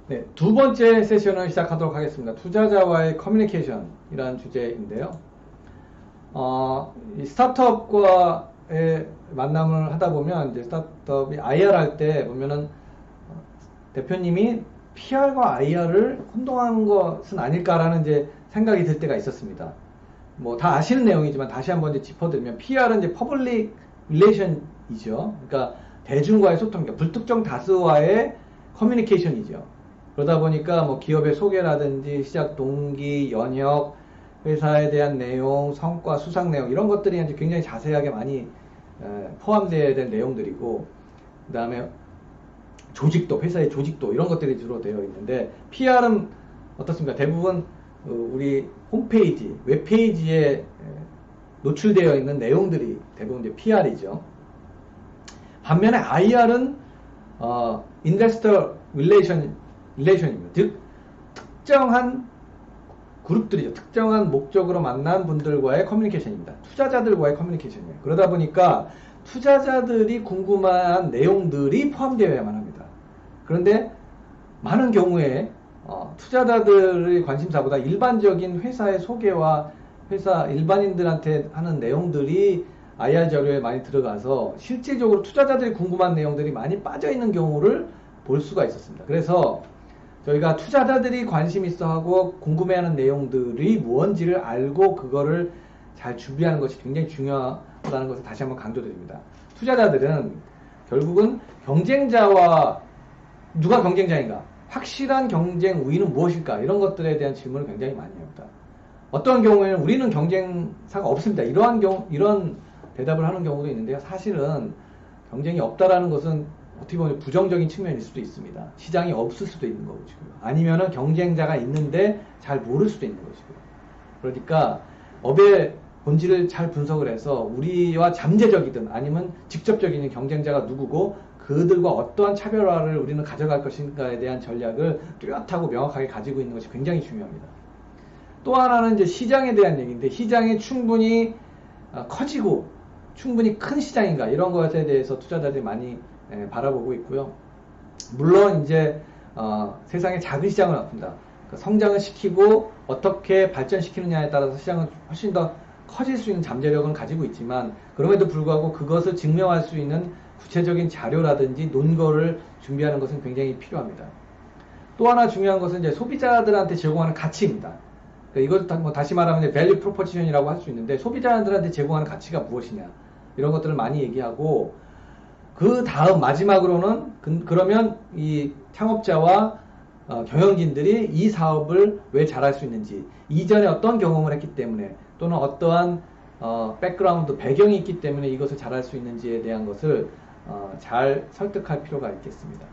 네, 두 번째 세션을 시작하도록 하겠습니다. 투자자와의 커뮤니케이션이라는 주제인데요. 이 스타트업과의 만남을 하다 보면, 이제 스타트업이 IR 할 때 보면은, 대표님이 PR과 IR을 혼동하는 것은 아닐까라는 이제 생각이 들 때가 있었습니다. 뭐 다 아시는 내용이지만 다시 한번 이제 짚어드리면, PR은 이제 퍼블릭 릴레이션이죠. 그러니까 대중과의 소통, 그러니까 불특정 다수와의 커뮤니케이션이죠. 그러다 보니까 뭐 기업의 소개라든지 시작 동기, 연역, 회사에 대한 내용, 성과, 수상 내용 이런 것들이 이제 굉장히 자세하게 많이 포함되어야 될 내용들이고, 그 다음에 조직도, 회사의 조직도 이런 것들이 주로 되어 있는데, PR은 어떻습니까? 대부분 우리 홈페이지, 웹페이지에 노출되어 있는 내용들이 대부분 이제 PR이죠. 반면에 IR은 인베스터 릴레이션입니다. 즉 특정한 그룹들이죠. 특정한 목적으로 만난 분들과의 커뮤니케이션입니다. 투자자들과의 커뮤니케이션이에요. 그러다 보니까 투자자들이 궁금한 내용들이 포함되어야만 합니다. 그런데 많은 경우에 투자자들의 관심사보다 일반적인 회사의 소개와 회사 일반인들한테 하는 내용들이 IR 자료에 많이 들어가서 실질적으로 투자자들이 궁금한 내용들이 많이 빠져있는 경우를 볼 수가 있었습니다. 그래서 저희가 투자자들이 관심 있어 하고 궁금해하는 내용들이 무언지를 알고 그거를 잘 준비하는 것이 굉장히 중요하다는 것을 다시 한번 강조드립니다. 투자자들은 결국은 경쟁자와 누가 경쟁자인가, 확실한 경쟁 우위는 무엇일까, 이런 것들에 대한 질문을 굉장히 많이 합니다. 어떤 경우에는 우리는 경쟁사가 없습니다, 이런 대답을 하는 경우도 있는데요. 사실은 경쟁이 없다라는 것은 어떻게 보면 부정적인 측면일 수도 있습니다. 시장이 없을 수도 있는 것이고요. 아니면은 경쟁자가 있는데 잘 모를 수도 있는 것이고요. 그러니까 업의 본질을 잘 분석을 해서 우리와 잠재적이든 아니면 직접적인 경쟁자가 누구고 그들과 어떠한 차별화를 우리는 가져갈 것인가에 대한 전략을 뚜렷하고 명확하게 가지고 있는 것이 굉장히 중요합니다. 또 하나는 이제 시장에 대한 얘기인데, 시장이 충분히 커지고 충분히 큰 시장인가, 이런 것에 대해서 투자자들이 많이 바라보고 있고요. 물론 이제 세상에 작은 시장은 없습니다. 성장을 시키고 어떻게 발전시키느냐에 따라서 시장은 훨씬 더 커질 수 있는 잠재력은 가지고 있지만, 그럼에도 불구하고 그것을 증명할 수 있는 구체적인 자료라든지 논거를 준비하는 것은 굉장히 필요합니다. 또 하나 중요한 것은 이제 소비자들한테 제공하는 가치입니다. 그러니까 이걸 뭐 다시 말하면 이제 밸류 프로포지션이라고 할 수 있는데, 소비자들한테 제공하는 가치가 무엇이냐, 이런 것들을 많이 얘기하고, 그 다음 마지막으로는 그러면 이 창업자와 경영진들이 이 사업을 왜 잘할 수 있는지, 이전에 어떤 경험을 했기 때문에 또는 어떠한 백그라운드 배경이 있기 때문에 이것을 잘할 수 있는지에 대한 것을 잘 설득할 필요가 있겠습니다.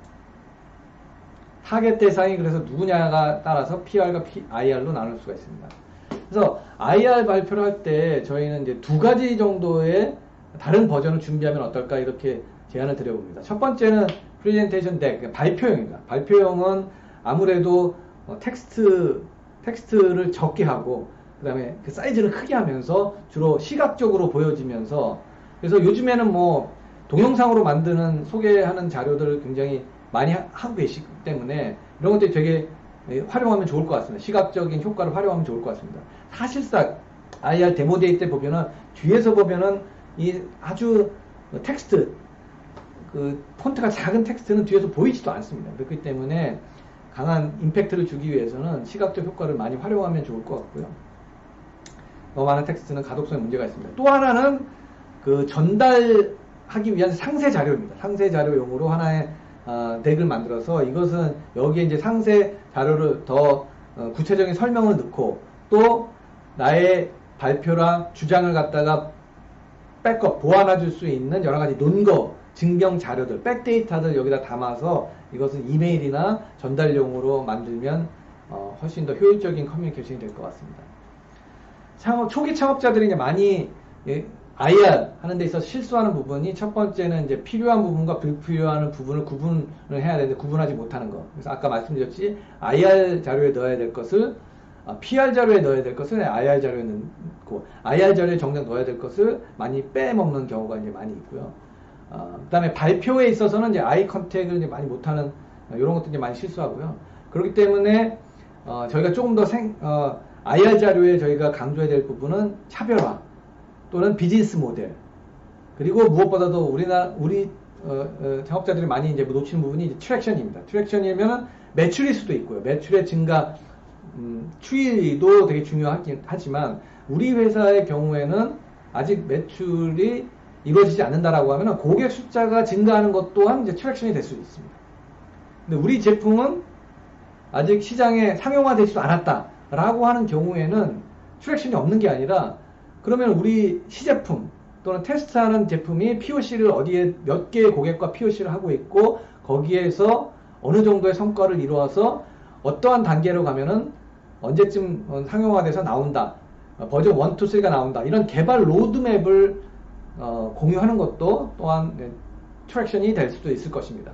타겟 대상이 그래서 누구냐가 따라서 PR과 IR로 나눌 수가 있습니다. 그래서 IR 발표를 할 때 저희는 이제 두 가지 정도의 다른 버전을 준비하면 어떨까, 이렇게 제안을 드려봅니다. 첫 번째는 프레젠테이션 덱, 발표용입니다. 발표용은 아무래도 텍스트를 적게 하고, 그 다음에 그 사이즈를 크게 하면서 주로 시각적으로 보여지면서, 그래서 요즘에는 뭐 동영상으로 만드는 소개하는 자료들을 굉장히 많이 하고 계시기 때문에 이런 것들이 되게 활용하면 좋을 것 같습니다. 시각적인 효과를 활용하면 좋을 것 같습니다. 사실상 IR 데모데이 때 보면은 뒤에서 보면은 이 아주 텍스트, 그 폰트가 작은 텍스트는 뒤에서 보이지도 않습니다. 그렇기 때문에 강한 임팩트를 주기 위해서는 시각적 효과를 많이 활용하면 좋을 것 같고요. 너무 많은 텍스트는 가독성에 문제가 있습니다. 또 하나는 그 전달하기 위한 상세 자료입니다. 상세 자료용으로 하나의 덱을 만들어서, 이것은 여기에 이제 상세 자료를 더 구체적인 설명을 넣고, 또 나의 발표랑 주장을 갖다가 백업, 보완해 줄 수 있는 여러 가지 논거, 증명 자료들, 백데이터들 여기다 담아서 이것은 이메일이나 전달용으로 만들면 훨씬 더 효율적인 커뮤니케이션이 될 것 같습니다. 초기 창업자들이 이제 많이 IR 하는 데 있어서 실수하는 부분이, 첫 번째는 이제 필요한 부분과 불필요한 부분을 구분을 해야 되는데 구분하지 못하는 거. 그래서 아까 말씀드렸지, IR 자료에 넣어야 될 것을 PR 자료에 넣어야 될 것을 IR 자료에 넣고, IR 자료에 정작 넣어야 될 것을 많이 빼먹는 경우가 이제 많이 있고요. 그 다음에 발표에 있어서는 이제 아이 컨택을 이제 많이 못하는 이런 것들이 많이 실수하고요. 그렇기 때문에 저희가 조금 더 IR 자료에 저희가 강조해야 될 부분은 차별화 또는 비즈니스 모델, 그리고 무엇보다도 우리 창업자들이 많이 이제 놓치는 부분이 이제 트랙션입니다. 트랙션이면은 매출일 수도 있고요. 매출의 증가, 추이도 되게 중요하긴 하지만 우리 회사의 경우에는 아직 매출이 이루어지지 않는다라고 하면은 고객 숫자가 증가하는 것 또한 이제 트랙션이 될 수 있습니다. 근데 우리 제품은 아직 시장에 상용화되지도 않았다라고 하는 경우에는 트랙션이 없는 게 아니라, 그러면 우리 시제품 또는 테스트하는 제품이 POC를 어디에 몇 개의 고객과 POC를 하고 있고 거기에서 어느 정도의 성과를 이루어서 어떠한 단계로 가면은 언제쯤 상용화돼서 나온다, 버전 1, 2, 3가 나온다, 이런 개발 로드맵을 공유하는 것도 또한 트랙션이 될 수도 있을 것입니다.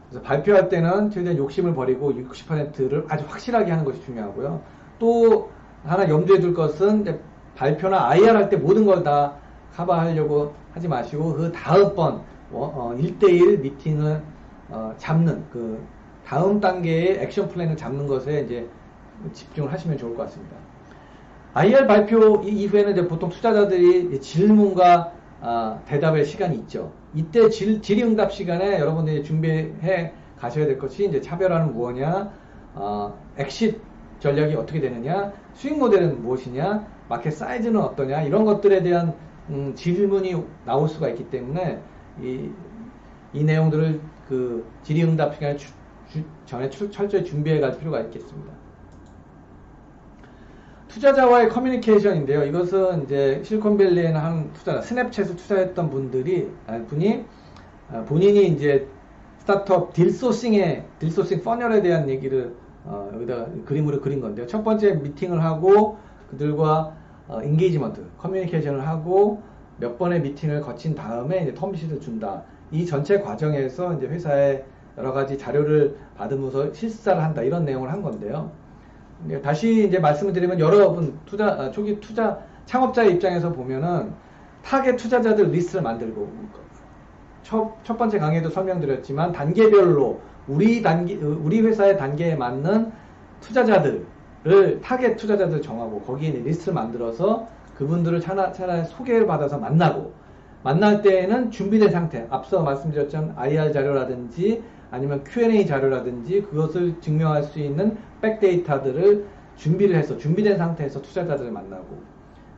그래서 발표할 때는 최대한 욕심을 버리고 60%를 아주 확실하게 하는 것이 중요하고요. 또 하나 염두에 둘 것은 이제 발표나 IR 할 때 모든 걸 다 커버하려고 하지 마시고 그 다음번 1대1 미팅을 잡는 그 다음 단계의 액션 플랜을 잡는 것에 이제 집중을 하시면 좋을 것 같습니다. IR 발표 이후에는 이제 보통 투자자들이 질문과 대답의 시간이 있죠. 이때 질의응답 시간에 여러분들이 준비해 가셔야 될 것이 이제 차별화는 무엇이냐, 엑싯 전략이 어떻게 되느냐, 수익 모델은 무엇이냐, 마켓 사이즈는 어떠냐, 이런 것들에 대한 질문이 나올 수가 있기 때문에 이 내용들을 그 질의응답 시간에 전에 철저히 준비해 갈 필요가 있겠습니다. 투자자와의 커뮤니케이션인데요. 이것은 이제 실리콘밸리에는 한 투자자, 스냅챗을 투자했던 분이 본인이 이제 스타트업 딜소싱 퍼널에 대한 얘기를 여기다 그림으로 그린 건데요. 첫 번째 미팅을 하고 그들과 인게이지먼트, 커뮤니케이션을 하고 몇 번의 미팅을 거친 다음에 이제 텀시트를 준다. 이 전체 과정에서 이제 회사에 여러 가지 자료를 받으면서 실사를 한다. 이런 내용을 한 건데요. 다시 이제 말씀을 드리면 여러분 초기 투자 창업자의 입장에서 보면은 타겟 투자자들 리스트를 만들고 첫 번째 강의에도 설명드렸지만 단계별로 우리 회사의 단계에 맞는 투자자들을 타겟 투자자들 정하고 거기에 리스트를 만들어서 그분들을 차라리 소개를 받아서 만날 때에는 준비된 상태, 앞서 말씀드렸던 IR 자료라든지 아니면 Q&A 자료라든지 그것을 증명할 수 있는 백데이터들을 준비를 해서 준비된 상태에서 투자자들을 만나고,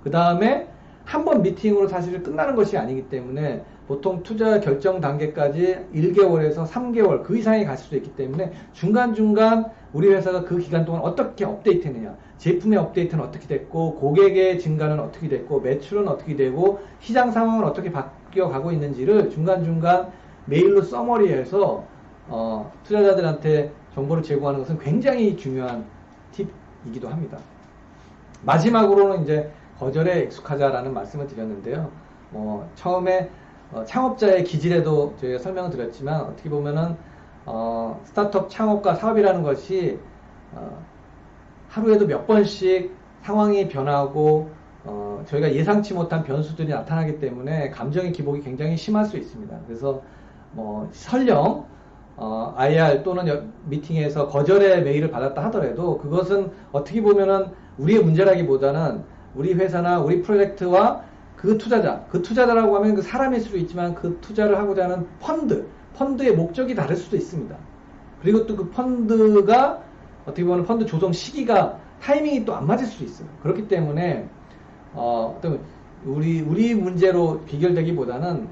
그 다음에 한 번 미팅으로 사실 끝나는 것이 아니기 때문에 보통 투자 결정 단계까지 1개월에서 3개월 그 이상이 갈 수도 있기 때문에 중간중간 우리 회사가 그 기간 동안 어떻게 업데이트했느냐, 제품의 업데이트는 어떻게 됐고 고객의 증가는 어떻게 됐고 매출은 어떻게 되고 시장 상황은 어떻게 바뀌어가고 있는지를 중간중간 메일로 서머리해서 투자자들한테 정보를 제공하는 것은 굉장히 중요한 팁이기도 합니다. 마지막으로는 이제 거절에 익숙하자라는 말씀을 드렸는데요. 처음에 창업자의 기질에도 저희가 설명을 드렸지만 어떻게 보면은 스타트업 창업과 사업이라는 것이 하루에도 몇 번씩 상황이 변하고 저희가 예상치 못한 변수들이 나타나기 때문에 감정의 기복이 굉장히 심할 수 있습니다. 그래서 설령 IR 또는 미팅에서 거절의 메일을 받았다 하더라도 그것은 어떻게 보면은 우리의 문제라기보다는 우리 회사나 우리 프로젝트와 그 투자자라고 하면 그 사람일 수도 있지만 그 투자를 하고자 하는 펀드의 목적이 다를 수도 있습니다. 그리고 또 그 펀드가 어떻게 보면 펀드 조성 시기가 타이밍이 또 안 맞을 수도 있어요. 그렇기 때문에 어떤 우리 문제로 비결되기보다는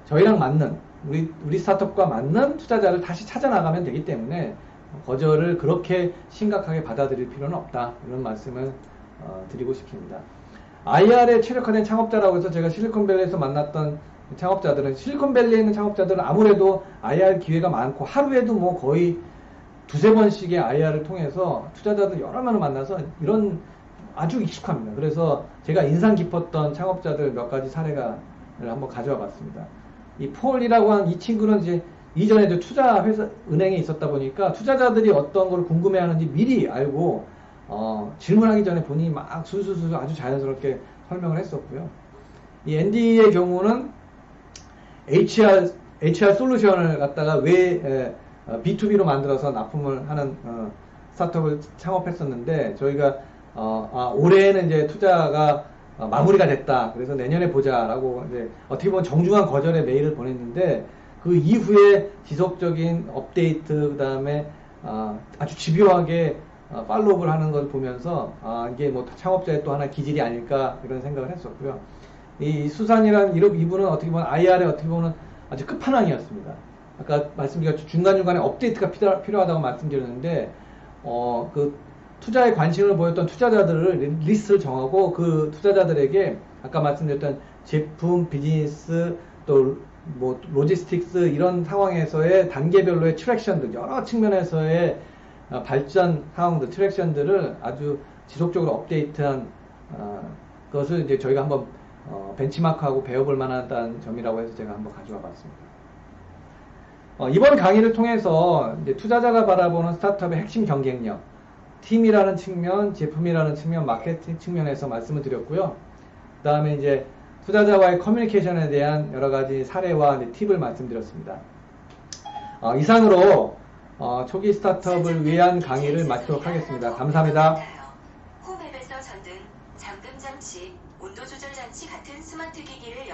저희랑 맞는 우리 스타트업과 맞는 투자자를 다시 찾아 나가면 되기 때문에 거절을 그렇게 심각하게 받아들일 필요는 없다, 이런 말씀을 드리고 싶습니다. IR에 최적화된 창업자라고 해서 제가 실리콘밸리에서 만났던 창업자들은, 실리콘밸리에 있는 창업자들은 아무래도 IR 기회가 많고 하루에도 거의 두세 번씩의 IR을 통해서 투자자들 여러 명을 만나서 이런 아주 익숙합니다. 그래서 제가 인상 깊었던 창업자들 몇 가지 사례를 한번 가져와 봤습니다. 이 폴이라고 하는 이 친구는 이전에 투자 회사 은행에 있었다 보니까 투자자들이 어떤 걸 궁금해하는지 미리 알고 질문하기 전에 본인이 막 술술술 아주 자연스럽게 설명을 했었고요. 이 앤디의 경우는 HR 솔루션을 갖다가 왜 B2B로 만들어서 납품을 하는 스타트업을 창업했었는데 저희가 올해는 이제 투자가 마무리가 됐다. 그래서 내년에 보자라고 이제 어떻게 보면 정중한 거절의 메일을 보냈는데 그 이후에 지속적인 업데이트 그다음에 아주 집요하게 팔로우를 하는 걸 보면서 이게 뭐 창업자의 또 하나 기질이 아닐까 이런 생각을 했었고요. 이 수산이라는 이분은 어떻게 보면 IR에 어떻게 보면 아주 끝판왕이었습니다. 아까 말씀드린 중간중간에 업데이트가 필요하다고 말씀드렸는데 그 투자에 관심을 보였던 투자자들을 리스트를 정하고 그 투자자들에게 아까 말씀드렸던 제품, 비즈니스, 또 뭐 로지스틱스 이런 상황에서의 단계별로의 트랙션들 여러 측면에서의 발전 상황들 트랙션들을 아주 지속적으로 업데이트한 것을 이제 저희가 한번 벤치마크하고 배워볼 만하다는 점이라고 해서 제가 한번 가져와 봤습니다. 이번 강의를 통해서 이제 투자자가 바라보는 스타트업의 핵심 경쟁력, 팀이라는 측면, 제품이라는 측면, 마케팅 측면에서 말씀을 드렸고요. 그 다음에 이제 투자자와의 커뮤니케이션에 대한 여러 가지 사례와 팁을 말씀드렸습니다. 이상으로 초기 스타트업을 위한 강의를 마치도록 하겠습니다. 감사합니다. 홈앱에서 전등, 잠금 장치, 온도 조절 장치 같은 스마트 기기를